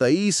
23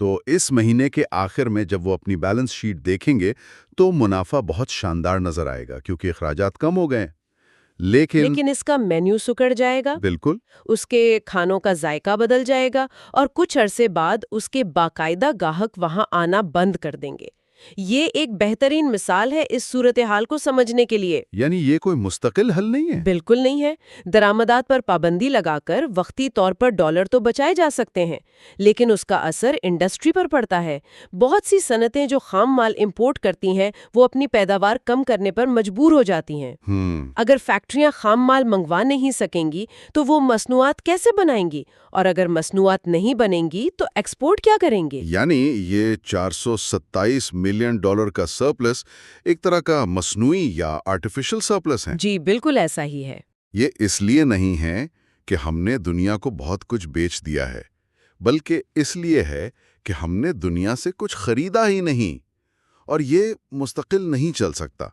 تو اس مہینے کے آخر میں جب وہ اپنی بیلنس شیٹ دیکھیں گے تو منافع بہت شاندار نظر آئے گا کیونکہ اخراجات کم ہو گئے. لیکن اس کا مینیو سکڑ جائے گا، بالکل. اس کے کھانوں کا ذائقہ بدل جائے گا اور کچھ عرصے بعد اس کے باقاعدہ گاہک وہاں آنا بند کر دیں گے. یہ ایک بہترین مثال ہے اس صورتحال کو سمجھنے کے لیے. یعنی یہ کوئی مستقل حل نہیں ہے؟ بالکل نہیں ہے. درآمدات پر پابندی لگا کر وقتی طور پر ڈالر تو بچائے جا سکتے ہیں، لیکن اس کا اثر انڈسٹری پر پڑتا ہے. بہت سی صنعتیں جو خام مال امپورٹ کرتی ہیں وہ اپنی پیداوار کم کرنے پر مجبور ہو جاتی ہیں. اگر فیکٹریاں خام مال منگوا نہیں سکیں گی تو وہ مصنوعات کیسے بنائیں گی؟ اور اگر مصنوعات نہیں بنیں گی تو ایکسپورٹ کیا کریں گے؟ یعنی یہ $427 ملین کا سرپلس ایک طرح کا مصنوعی یا آرٹیفیشل سرپلس ہے. جی بالکل ایسا ہی ہے. یہ اس لیے نہیں ہے کہ ہم نے دنیا کو بہت کچھ بیچ دیا ہے، بلکہ اس لیے ہے کہ ہم نے دنیا سے کچھ خریدا ہی نہیں، اور یہ مستقل نہیں چل سکتا.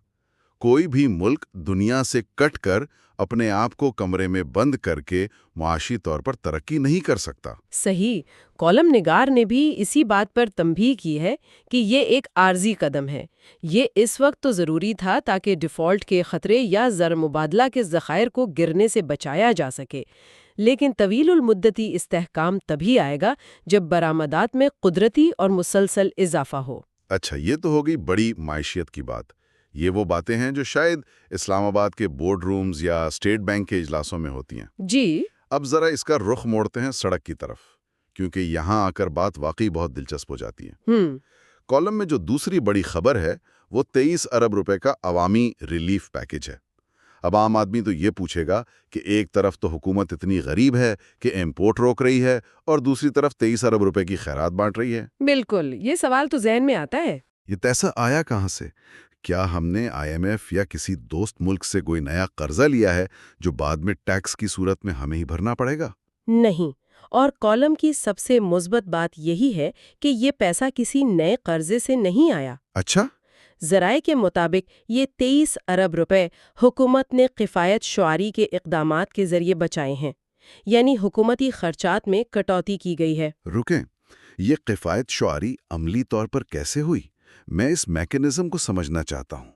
کوئی بھی ملک دنیا سے کٹ کر اپنے آپ کو کمرے میں بند کر کے معاشی طور پر ترقی نہیں کر سکتا. صحیح. کالم نگار نے بھی اسی بات پر تنبیہ کی ہے کہ یہ ایک عارضی قدم ہے. یہ اس وقت تو ضروری تھا تاکہ ڈیفالٹ کے خطرے یا زر مبادلہ کے ذخائر کو گرنے سے بچایا جا سکے، لیکن طویل المدتی استحکام تبھی آئے گا جب برآمدات میں قدرتی اور مسلسل اضافہ ہو. اچھا، یہ تو ہو گئی بڑی معیشت کی بات. یہ وہ باتیں ہیں جو شاید اسلام آباد کے بورڈ رومز یا اسٹیٹ بینک کے اجلاسوں میں ہوتی ہیں. جی. اب ذرا اس کا رخ موڑتے ہیں سڑک کی طرف، کیونکہ یہاں آ کر بات واقعی بہت دلچسپ ہو جاتی ہے. کالم میں جو دوسری بڑی خبر ہے وہ 23 ارب روپے کا عوامی ریلیف پیکج ہے. اب عام آدمی تو یہ پوچھے گا کہ ایک طرف تو حکومت اتنی غریب ہے کہ امپورٹ روک رہی ہے اور دوسری طرف 23 ارب روپے کی خیرات بانٹ رہی ہے. بالکل، یہ سوال تو ذہن میں آتا ہے. یہ پیسہ آیا کہاں سے؟ کیا ہم نے IMF یا کسی دوست ملک سے کوئی نیا قرضہ لیا ہے جو بعد میں ٹیکس کی صورت میں ہمیں ہی بھرنا پڑے گا؟ نہیں. اور کالم کی سب سے مثبت بات یہی ہے کہ یہ پیسہ کسی نئے قرضے سے نہیں آیا. اچھا. ذرائع کے مطابق یہ 23 ارب روپے حکومت نے کفایت شعاری کے اقدامات کے ذریعے بچائے ہیں، یعنی حکومتی خرچات میں کٹوتی کی گئی ہے. رکیں، یہ کفایت شعاری عملی طور پر کیسے ہوئی؟ میں اس میکانزم کو سمجھنا چاہتا ہوں.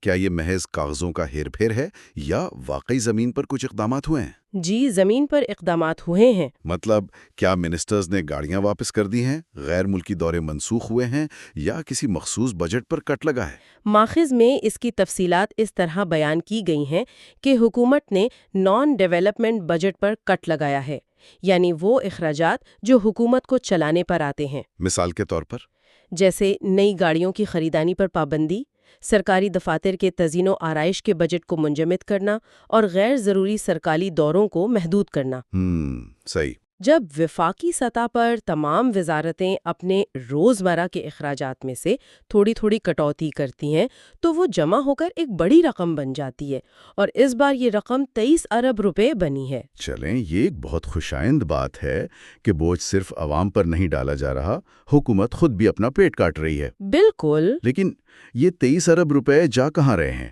کیا یہ محض کاغذوں کا ہیر پھیر ہے یا واقعی زمین پر کچھ اقدامات ہوئے ہیں؟ جی، زمین پر اقدامات ہوئے ہیں. مطلب کیا منسٹرز نے گاڑیاں واپس کر دی ہیں، غیر ملکی دورے منسوخ ہوئے ہیں یا کسی مخصوص بجٹ پر کٹ لگا ہے؟ ماخذ میں اس کی تفصیلات اس طرح بیان کی گئی ہیں کہ حکومت نے نان ڈیولپمنٹ بجٹ پر کٹ لگایا ہے، یعنی وہ اخراجات جو حکومت کو چلانے پر آتے ہیں. مثال کے طور پر جیسے نئی گاڑیوں کی خریداری پر پابندی، سرکاری دفاتر کے تزئین و آرائش کے بجٹ کو منجمد کرنا اور غیر ضروری سرکاری دوروں کو محدود کرنا. صحیح. جب وفاقی سطح پر تمام وزارتیں اپنے روزمرہ کے اخراجات میں سے تھوڑی تھوڑی کٹوتی کرتی ہیں تو وہ جمع ہو کر ایک بڑی رقم بن جاتی ہے، اور اس بار یہ رقم 23 ارب روپے بنی ہے. چلیں، یہ ایک بہت خوشائند بات ہے کہ بوجھ صرف عوام پر نہیں ڈالا جا رہا، حکومت خود بھی اپنا پیٹ کاٹ رہی ہے. بالکل. لیکن یہ 23 ارب روپے جا کہاں رہے ہیں؟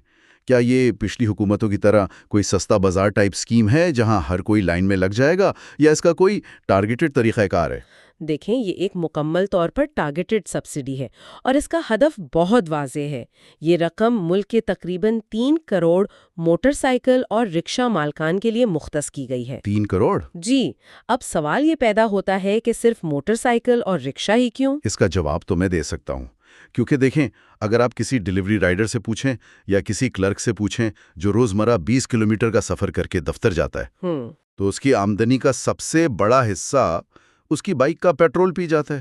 کیا یہ پچھلی حکومتوں کی طرح کوئی سستا بازار ٹائپ سکیم ہے جہاں ہر کوئی لائن میں لگ جائے گا، یا اس کا کوئی ٹارگیٹڈ طریقہ کار ہے؟ دیکھیں، یہ ایک مکمل طور پر ٹارگیٹڈ سبسڈی ہے اور اس کا ہدف بہت واضح ہے. یہ رقم ملک کے تقریباً 3 کروڑ موٹر سائیکل اور رکشہ مالکان کے لیے مختص کی گئی ہے. 3 کروڑ؟ جی. اب سوال یہ پیدا ہوتا ہے کہ صرف موٹر سائیکل اور رکشہ ہی کیوں؟ اس کا جواب تو میں دے سکتا ہوں، کیونکہ دیکھیں، اگر آپ کسی ڈیلیوری رائڈر سے پوچھیں یا کسی کلرک سے پوچھیں جو روزمرہ 20 کلومیٹر کا سفر کر کے دفتر جاتا ہے، تو اس کی آمدنی کا سب سے بڑا حصہ اس کی بائک کا پیٹرول پی جاتا ہے.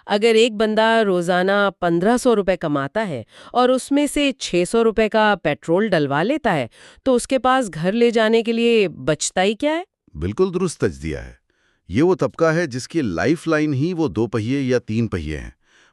اگر ایک بندہ روزانہ 1500 روپے کماتا ہے اور اس میں سے 600 روپے کا پیٹرول ڈلوا لیتا ہے تو اس کے پاس گھر لے جانے کے لیے بچتا ہی کیا ہے؟ بالکل درست تجزیہ ہے. یہ وہ طبقہ ہے جس کی لائف لائن ہی وہ 2 پہیے یا 3 پہیے ہیں.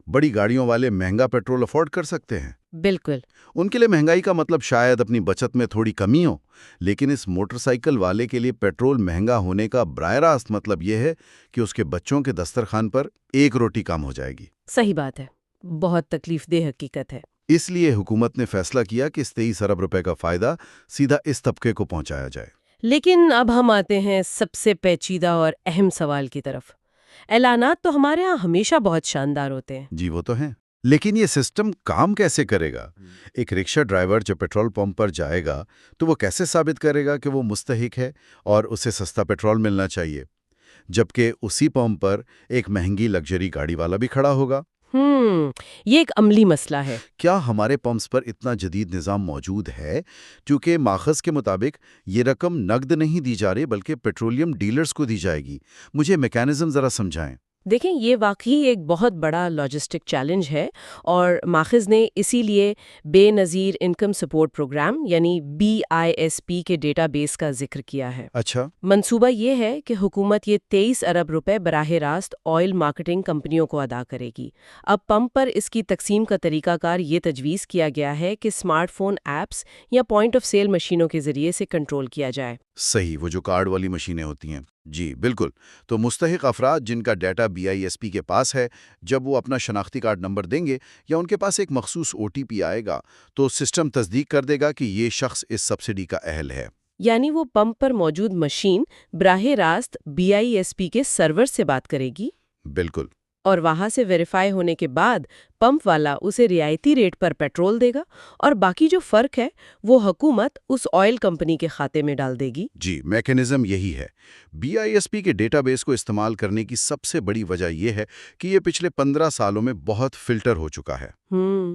بڑی گاڑیوں والے مہنگا پیٹرول افورڈ کر سکتے ہیں. بالکل. ان کے لیے مہنگائی کا مطلب شاید اپنی بچت میں تھوڑی کمی ہو، لیکن اس موٹر سائیکل والے کے لیے پیٹرول مہنگا ہونے کا براہ راست مطلب یہ ہے کہ اس کے بچوں کے دسترخوان پر ایک روٹی کم ہو جائے گی. صحیح بات ہے. بہت تکلیف دہ حقیقت ہے. اس لیے حکومت نے فیصلہ کیا کہ اس 23 ارب روپے کا فائدہ سیدھا اس طبقے کو پہنچایا جائے. لیکن اب ہم آتے ہیں سب سے پیچیدہ اور اہم سوال کی طرف. اعلانات تو ہمارے ہاں ہمیشہ بہت شاندار ہوتے ہیں۔ جی وہ تو ہیں، لیکن یہ سسٹم کام کیسے کرے گا؟ ایک رکشہ ڈرائیور جو پیٹرول پمپ پر جائے گا تو وہ کیسے ثابت کرے گا کہ وہ مستحق ہے اور اسے سستا پیٹرول ملنا چاہیے، جبکہ اسی پمپ پر ایک مہنگی لگژری گاڑی والا بھی کھڑا ہوگا؟ یہ ایک عملی مسئلہ ہے۔ کیا ہمارے پمپس پر اتنا جدید نظام موجود ہے؟ کیونکہ ماخذ کے مطابق یہ رقم نقد نہیں دی جا رہی بلکہ پیٹرولیم ڈیلرز کو دی جائے گی۔ مجھے میکانزم ذرا سمجھائیں۔ دیکھیں، یہ واقعی ایک بہت بڑا لاجسٹک چیلنج ہے، اور ماخذ نے اسی لیے بے نظیر انکم سپورٹ پروگرام یعنی BISP کے ڈیٹا بیس کا ذکر کیا ہے۔ اچھا۔ منصوبہ یہ ہے کہ حکومت یہ 23 ارب روپے براہ راست آئل مارکیٹنگ کمپنیوں کو ادا کرے گی۔ اب پمپ پر اس کی تقسیم کا طریقہ کار یہ تجویز کیا گیا ہے کہ اسمارٹ فون ایپس یا پوائنٹ آف سیل مشینوں کے ذریعے سے کنٹرول کیا جائے۔ صحیح، وہ جو کارڈ والی مشینیں ہوتی ہیں۔ جی بالکل، تو مستحق افراد جن کا ڈیٹا BISP کے پاس ہے، جب وہ اپنا شناختی کارڈ نمبر دیں گے یا ان کے پاس ایک مخصوص OTP آئے گا تو سسٹم تصدیق کر دے گا کہ یہ شخص اس سبسڈی کا اہل ہے۔ یعنی وہ پمپ پر موجود مشین براہ راست BISP کے سرور سے بات کرے گی، بالکل۔ اور وہاں سے ویریفائی ہونے کے بعد پمپ والا اسے رعایتی ریٹ پر پیٹرول دے گا، اور باقی جو فرق ہے وہ حکومت اس آئل کمپنی کے کھاتے میں ڈال دے گی۔ جی، میکانزم یہی ہے۔ BISP کے ڈیٹا بیس کو استعمال کرنے کی سب سے بڑی وجہ یہ ہے کہ یہ پچھلے 15 سالوں میں بہت فلٹر ہو چکا ہے۔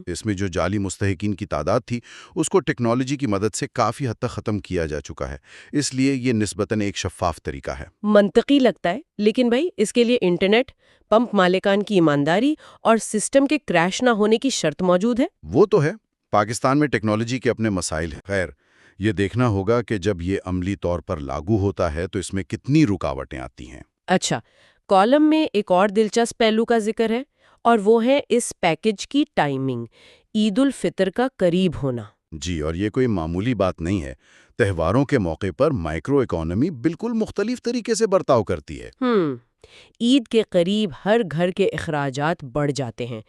اس میں جو جعلی مستحقین کی تعداد تھی اس کو ٹیکنالوجی کی مدد سے کافی حد تک ختم کیا جا چکا ہے، اس لیے یہ نسبتاً ایک شفاف طریقہ ہے۔ منطقی لگتا ہے، لیکن بھائی اس کے لیے انٹرنیٹ، پمپ مالکان کی ایمانداری اور سسٹم کے کریش نہ ہونے کی شرط موجود ہے۔ وہ تو ہے، پاکستان میں ٹیکنالوجی کے اپنے مسائل ہیں۔ خیر، یہ دیکھنا ہوگا کہ جب یہ عملی طور پر لاگو ہوتا ہے تو اس میں کتنی رکاوٹیں آتی ہیں۔ اچھا، کالم میں ایک اور دلچسپ پہلو کا ذکر ہے، اور وہ ہے اس پیکج کی ٹائمنگ، عید الفطر کا قریب ہونا۔ جی، اور یہ کوئی معمولی بات نہیں ہے۔ تہواروں کے موقع پر مائکرو اکانومی بالکل مختلف طریقے سے برتاؤ کرتی ہے۔ عید کے قریب ہر گھر کے اخراجات بڑھ جاتے ہیں،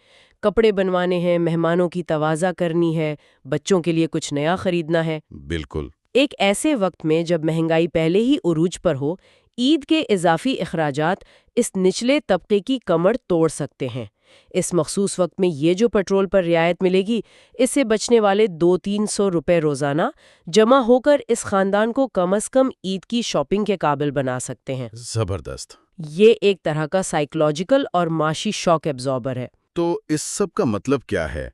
کپڑے بنوانے ہیں، مہمانوں کی توازہ کرنی ہے، بچوں کے لیے کچھ نیا خریدنا ہے۔ بالکل۔ ایک ایسے وقت میں جب مہنگائی پہلے ہی عروج پر ہو، عید کے اضافی اخراجات اس نچلے طبقے کی کمر توڑ سکتے ہیں۔ اس مخصوص وقت میں یہ جو پیٹرول پر رعایت ملے گی، اس سے بچنے والے 200-300 روپے روزانہ جمع ہو کر اس خاندان کو کم از کم عید کی شاپنگ کے قابل بنا سکتے ہیں۔ زبردست۔ یہ ایک طرح کا سائیکولوجیکل اور معاشی شاک ایبزاربر ہے۔ تو اس سب کا مطلب کیا ہے؟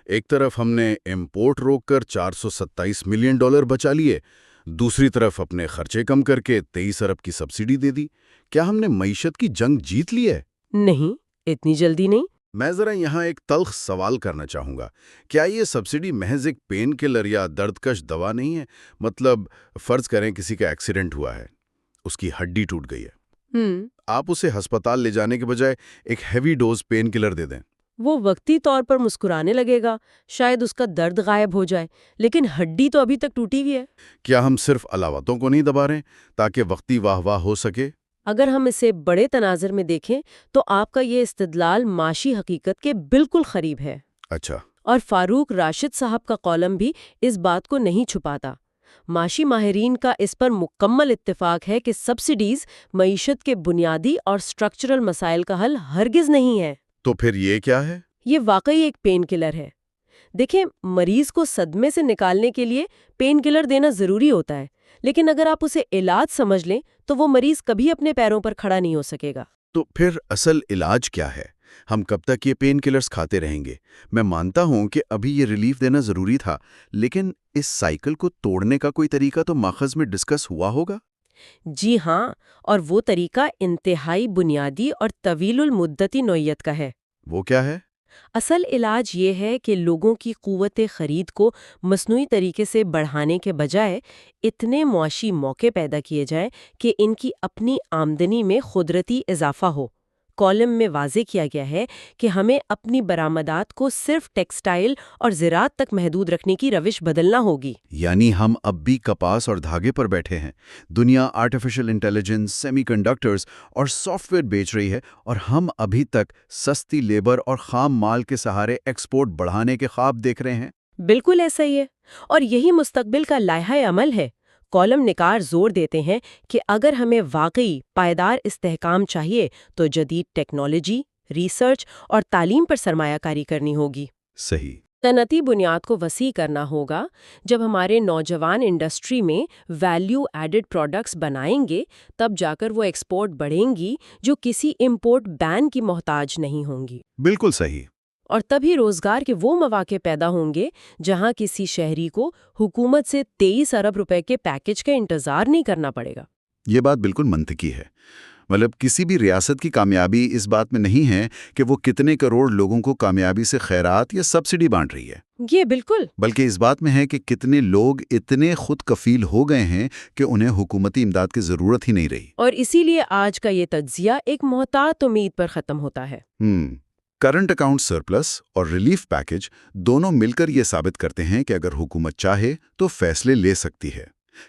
ایک طرف ہم نے امپورٹ روک کر $427 ملین بچا لیے، دوسری طرف اپنے خرچے کم کر کے 23 ارب کی سبسڈی دے دی۔ کیا ہم نے معیشت کی جنگ جیت لی ہے؟ نہیں، اتنی جلدی نہیں۔ میں ذرا یہاں ایک تلخ سوال کرنا چاہوں گا۔ کیا یہ سبسڈی محض ایک پین کلر یا دردکش دوا نہیں ہے؟ مطلب فرض کریں کسی کا ایکسیڈنٹ ہوا ہے، اس کی ہڈی ٹوٹ گئی ہے، آپ اسے ہسپتال لے جانے کے بجائے ایک ہیوی ڈوز پین کلر دے دیں۔ وہ وقتی طور پر مسکرانے لگے گا، شاید اس کا درد غائب ہو جائے، لیکن ہڈی تو ابھی تک ٹوٹی ہوئی ہے۔ کیا ہم صرف علاوتوں کو نہیں دبا رہے تاکہ وقتی واہ واہ ہو سکے؟ اگر ہم اسے بڑے تناظر میں دیکھیں تو آپ کا یہ استدلال معاشی حقیقت کے بالکل قریب ہے۔ اچھا۔ اور فاروق راشد صاحب کا کالم بھی اس بات کو نہیں چھپاتا۔ معاشی ماہرین کا اس پر مکمل اتفاق ہے کہ سبسڈیز معیشت کے بنیادی اور سٹرکچرل مسائل کا حل ہرگز نہیں ہے۔ تو پھر یہ کیا ہے؟ یہ واقعی ایک پین کلر ہے۔ دیکھیں، مریض کو صدمے سے نکالنے کے لیے پین کلر دینا ضروری ہوتا ہے، لیکن اگر آپ اسے علاج سمجھ لیں تو وہ مریض کبھی اپنے پیروں پر کھڑا نہیں ہو سکے گا۔ تو پھر اصل علاج کیا ہے؟ ہم کب تک یہ پین کلرز کھاتے رہیں گے؟ میں مانتا ہوں کہ ابھی یہ ریلیف دینا ضروری تھا، لیکن اس سائیکل کو توڑنے کا کوئی طریقہ تو ماخذ میں ڈسکس ہوا ہوگا؟ جی ہاں، اور وہ طریقہ انتہائی بنیادی اور طویل المدتی نوعیت کا ہے۔ وہ کیا ہے؟ اصل علاج یہ ہے کہ لوگوں کی قوت خرید کو مصنوعی طریقے سے بڑھانے کے بجائے اتنے معاشی موقع پیدا کیے جائیں کہ ان کی اپنی آمدنی میں قدرتی اضافہ ہو۔ کالم میں واضح کیا گیا ہے کہ ہمیں اپنی برآمدات کو صرف ٹیکسٹائل اور زراعت تک محدود رکھنے کی روش بدلنا ہوگی۔ یعنی ہم اب بھی کپاس اور دھاگے پر بیٹھے ہیں، دنیا آرٹیفیشل انٹیلیجنس، سیمی کنڈکٹرز اور سافٹ ویئر بیچ رہی ہے، اور ہم ابھی تک سستی لیبر اور خام مال کے سہارے ایکسپورٹ بڑھانے کے خواب دیکھ رہے ہیں۔ بالکل ایسا ہی ہے، اور یہی مستقبل کا لائحہ عمل ہے۔ کالم نگار زور دیتے ہیں کہ اگر ہمیں واقعی پائیدار استحکام چاہیے تو جدید ٹیکنالوجی، ریسرچ اور تعلیم پر سرمایہ کاری کرنی ہوگی۔ صحیح۔ صنعتی بنیاد کو وسیع کرنا ہوگا۔ جب ہمارے نوجوان انڈسٹری میں ویلیو ایڈڈ پروڈکٹس بنائیں گے تب جا کر وہ ایکسپورٹ بڑھیں گی جو کسی امپورٹ بین کی محتاج نہیں ہوں گی۔ بالکل صحیح۔ اور تبھی روزگار کے وہ مواقع پیدا ہوں گے جہاں کسی شہری کو حکومت سے 23 ارب روپے کے پیکج کا انتظار نہیں کرنا پڑے گا۔ یہ بات بالکل منطقی ہے۔ مطلب کسی بھی ریاست کی کامیابی اس بات میں نہیں ہے کہ وہ کتنے کروڑ لوگوں کو کامیابی سے خیرات یا سبسڈی بانٹ رہی ہے، یہ بالکل، بلکہ اس بات میں ہے کہ کتنے لوگ اتنے خود کفیل ہو گئے ہیں کہ انہیں حکومتی امداد کی ضرورت ہی نہیں رہی۔ اور اسی لیے آج کا یہ تجزیہ ایک محتاط امید پر ختم ہوتا ہے۔ کرنٹ اکاؤنٹ سرپلس اور ریلیف پیکج دونوں مل کر یہ ثابت کرتے ہیں کہ اگر حکومت چاہے تو فیصلے لے سکتی ہے۔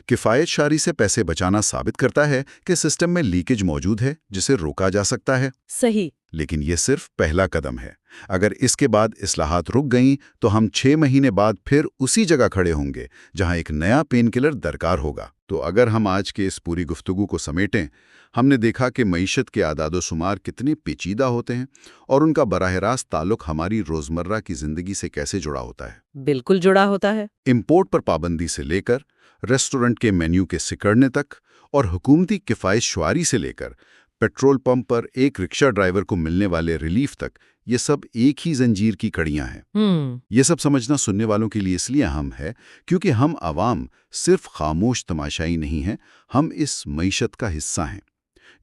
کفایت شاری سے پیسے بچانا ثابت کرتا ہے کہ سسٹم میں لیکیج موجود ہے جسے روکا جا سکتا ہے۔ صحیح۔ لیکن یہ صرف پہلا قدم ہے۔ اگر اس کے بعد اصلاحات رک گئیں تو ہم 6 مہینے بعد پھر اسی جگہ کھڑے ہوں گے جہاں ایک نیا پین کلر درکار ہوگا۔ تو اگر ہم آج کے اس پوری گفتگو کو سمیٹیں، ہم نے دیکھا کہ معیشت کے اعداد و شمار کتنے پیچیدہ ہوتے ہیں اور ان کا براہ راست تعلق ہماری روزمرہ کی زندگی سے کیسے جڑا ہوتا ہے۔ بالکل جڑا ہوتا ہے۔ امپورٹ پر پابندی سے لے کر ریسٹورنٹ کے مینیو کے سکڑنے تک اور حکومتی کفایت شعاری سے لے کر پیٹرول پمپ پر ایک رکشہ ڈرائیور کو ملنے والے ریلیف تک، یہ سب ایک ہی زنجیر کی کڑیاں ہیں۔ یہ سب سمجھنا سننے والوں کے لیے اس لیے اہم ہے کیونکہ ہم عوام صرف خاموش تماشائی نہیں ہیں، ہم اس معیشت کا حصہ ہیں۔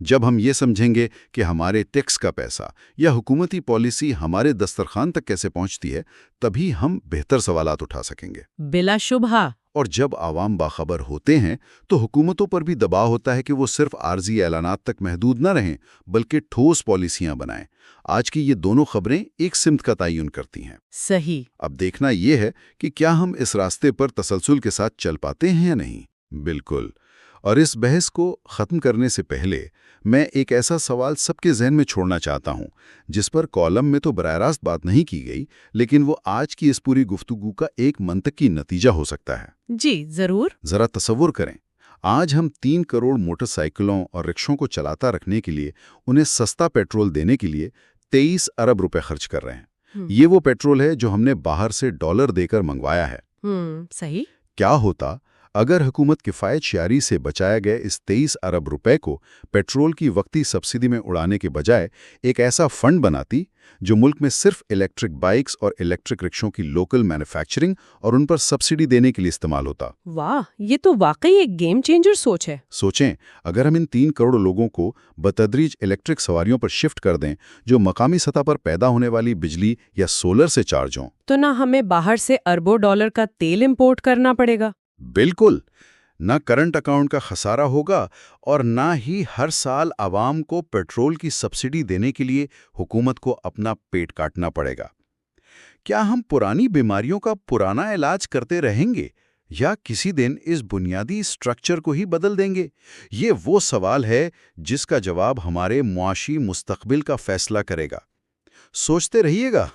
جب ہم یہ سمجھیں گے کہ ہمارے ٹیکس کا پیسہ یا حکومتی پالیسی ہمارے دسترخوان تک کیسے پہنچتی ہے، تبھی ہم بہتر سوالات اٹھا سکیں گے۔ بلا شبہ۔ اور جب عوام باخبر ہوتے ہیں تو حکومتوں پر بھی دباؤ ہوتا ہے کہ وہ صرف عارضی اعلانات تک محدود نہ رہیں بلکہ ٹھوس پالیسیاں بنائیں۔ آج کی یہ دونوں خبریں ایک سمت کا تعین کرتی ہیں۔ صحیح۔ اب دیکھنا یہ ہے کہ کیا ہم اس راستے پر تسلسل کے ساتھ چل پاتے ہیں یا نہیں۔ بالکل۔ اور اس بحث کو ختم کرنے سے پہلے میں ایک ایسا سوال سب کے ذہن میں چھوڑنا چاہتا ہوں جس پر کالم میں تو براہ راست بات نہیں کی گئی، لیکن وہ آج کی اس پوری گفتگو کا ایک منطقی نتیجہ ہو سکتا ہے۔ جی ضرور۔ ذرا تصور کریں، آج ہم 3 کروڑ موٹر سائیکلوں اور رکشوں کو چلاتا رکھنے کے لیے انہیں سستا پیٹرول دینے کے لیے 23 ارب روپے خرچ کر رہے ہیں۔ یہ وہ پیٹرول ہے جو ہم نے باہر سے ڈالر دے کر منگوایا ہے۔ صحیح۔ کیا ہوتا اگر حکومت کفایت شعاری سے بچایا گئے اس 23 ارب روپے کو پیٹرول کی وقتی سبسڈی میں اڑانے کے بجائے ایک ایسا فنڈ بناتی جو ملک میں صرف الیکٹرک بائکس اور الیکٹرک رکشوں کی لوکل مینوفیکچرنگ اور ان پر سبسڈی دینے کے لیے استعمال ہوتا؟ واہ، یہ تو واقعی ایک گیم چینجر سوچ ہے۔ سوچیں، اگر ہم ان 3 کروڑ لوگوں کو بتدریج الیکٹرک سواریوں پر شفٹ کر دیں جو مقامی سطح پر پیدا ہونے والی بجلی یا سولر سے چارج ہوں، تو نہ ہمیں باہر سے اربوں ڈالر کا تیل امپورٹ کرنا پڑے گا۔ بالکل، نہ کرنٹ اکاؤنٹ کا خسارہ ہوگا اور نہ ہی ہر سال عوام کو پیٹرول کی سبسڈی دینے کے لیے حکومت کو اپنا پیٹ کاٹنا پڑے گا۔ کیا ہم پرانی بیماریوں کا پرانا علاج کرتے رہیں گے یا کسی دن اس بنیادی سٹرکچر کو ہی بدل دیں گے؟ یہ وہ سوال ہے جس کا جواب ہمارے معاشی مستقبل کا فیصلہ کرے گا۔ سوچتے رہیے گا۔